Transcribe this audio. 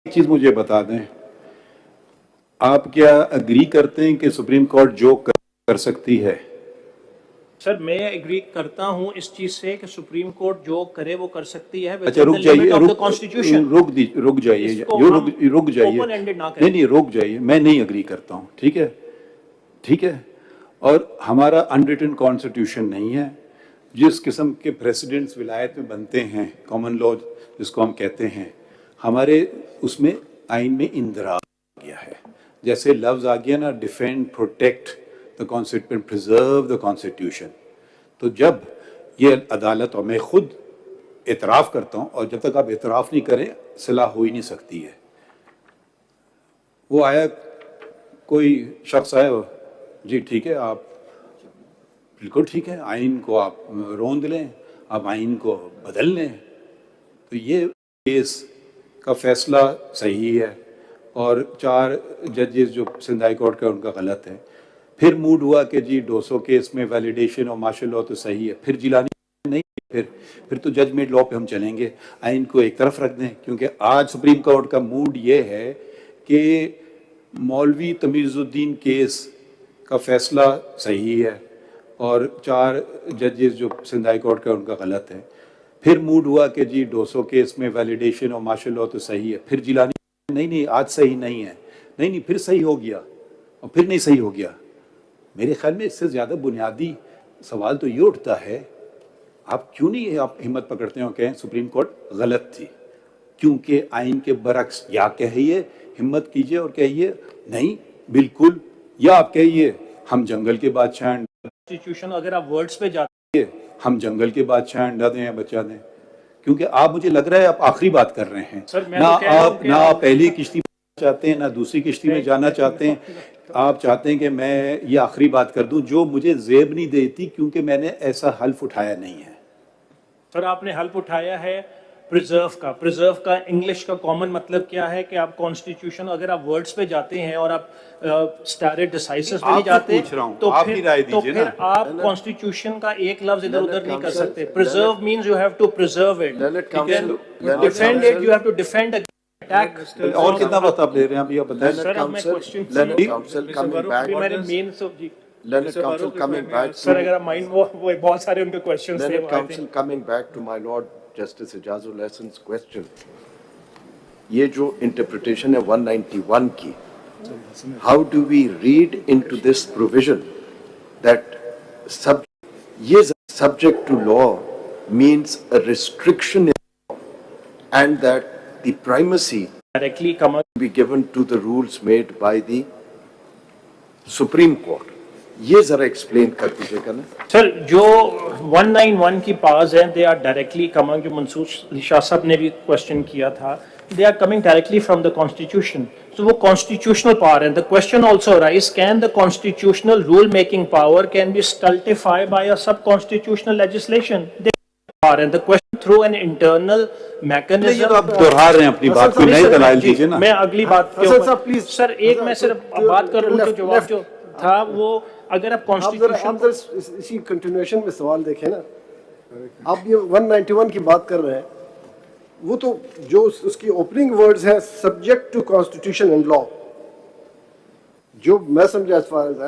ایک چیز مجھے بتا دیں، آپ کیا اگری کرتے ہیں کہ سپریم کورٹ جو کر سکتی ہے؟ سر میں ایگری کرتا ہوں اس چیز سے کہ سپریم کورٹ جو کرے وہ کر سکتی ہے اچھا رک جائیے، کانسٹیٹیوشن. رک جائیے، رک جائیے، اوپن اینڈڈ نہ کریں. نہیں رک جائیے، میں نہیں اگری کرتا ہوں، ٹھیک ہے ٹھیک ہے. اور ہمارا انریٹن کانسٹیٹیوشن نہیں ہے. جس قسم کے پریسیڈنٹس ولایت میں بنتے ہیں، کامن لاء جس کو ہم کہتے ہیں، ہمارے اس میں آئین میں اندراج آ گیا ہے. جیسے لفظ آ گیا نا، defend protect the constitution, preserve the constitution. تو جب یہ عدالت، اور میں خود اعتراف کرتا ہوں، اور جب تک آپ اعتراف نہیں کریں صلاح ہو ہی نہیں سکتی ہے. وہ آیا، کوئی شخص آیا، جی ٹھیک ہے، آپ بالکل ٹھیک ہے، آئین کو آپ روند لیں، آپ آئین کو بدل لیں. تو یہ کیس کا فیصلہ صحیح ہے، اور 4 ججز جو سندھ ہائی کورٹ کا ان کا غلط ہے. پھر موڈ ہوا کہ جی 200 کیس میں ویلیڈیشن اور مارشل لاء تو صحیح ہے، پھر جیلانی نہیں، پھر تو ججمنٹ لاء پہ ہم چلیں گے. آئین کو ایک طرف رکھ دیں، کیونکہ آج سپریم کورٹ کا موڈ یہ ہے کہ مولوی تمیز الدین کیس کا فیصلہ صحیح ہے، اور 4 ججز جو سندھ ہائی کورٹ کا ان کا غلط ہے. پھر موڈ ہوا کہ جی 200 کیس میں ویلیڈیشن اور مارشل لاء تو صحیح ہے، پھر جیلانی نہیں آج صحیح نہیں ہے، نہیں پھر صحیح ہو گیا، اور پھر نہیں صحیح ہو گیا. میرے خیال میں اس سے زیادہ بنیادی سوال تو یہ اٹھتا ہے، آپ کیوں نہیں آپ ہمت پکڑتے ہیں اور کہیں سپریم کورٹ غلط تھی؟ کیونکہ آئین کے برعکس یا کہیے، ہمت کیجئے اور کہیے نہیں بالکل، یا آپ کہیے ہم جنگل کے بادشاہ کانسٹیٹیوشن. اگر آپ ورڈز پہ جاتے ہم جنگل کے بادشاہ انڈا دیں یا بچہ دیں، کیونکہ آپ، مجھے لگ رہا ہے آپ آخری بات کر رہے ہیں. نہ آپ پہلی کشتی میں چاہتے ہیں، نہ دوسری کشتی میں جانا چاہتے ہیں. آپ چاہتے ہیں کہ میں یہ آخری بات کر دوں جو مجھے زیب نہیں دیتی، کیونکہ میں نے ایسا حلف اٹھایا نہیں ہے. سر آپ نے حلف اٹھایا ہے پریزرو کا انگلش کا کامن مطلب کیا ہے کہ آپ کانسٹیٹیوشن، اگر آپ ورڈز پہ جاتے ہیں اور آپ اسٹارے ڈیسائسز پہ نہیں جاتے تو پھر آپ کانسٹیٹیوشن کا ایک لفظ ادھر ادھر نہیں کر سکتے. Preserve means you have to preserve it, defend it, you have to defend attack. اور کتنا وقت آپ لے رہے ہیں اب یہ بتائیں. سر اب میں Learned counsel coming back سر اگر آپ مائنڈ، وہ بہت سارے ان کے کوسچنز تھے. Learned counsel coming back to my Lord Justice Ijazul Ahsan's question. یہ جو انٹرپریٹیشن ہے 191 کی، how do we read into this provision that یہ subject to law means a restriction in law, and that the primacy directly come be given to the rules made by the Supreme Court. یہ ذرا explain کر دیجیے گا نا سر. جو 191 کی پاز ہیں they are directly coming, جو منصور علی شاہ صاحب نے بھی کوشچن کیا تھا، they are coming directly from the constitution. تو وہ کانسٹیٹیوشنل پاور ہے. The question also rise, can the constitutional rule making power can be stultified by a sub constitutional legislation. They are, and the question through an internal mechanism. یہ تو آپ دہرا رہے ہیں اپنی بات کو، نئے دلائل دیجیے نا. میں اگلی بات سر ایک میں صرف بات کر لوں تو جواب جو تھا وہ، اگر آپ کانسٹیٹیوشن اسی کنٹینیوشن میں سوال دیکھیں نا، آپ یہ 191 کی بات کر رہے ہیں، وہ تو جو اس کی اوپننگ ورڈز ہیں سبجیکٹ ٹو کانسٹیٹیوشن اینڈ لا، جو میں سمجھا as far as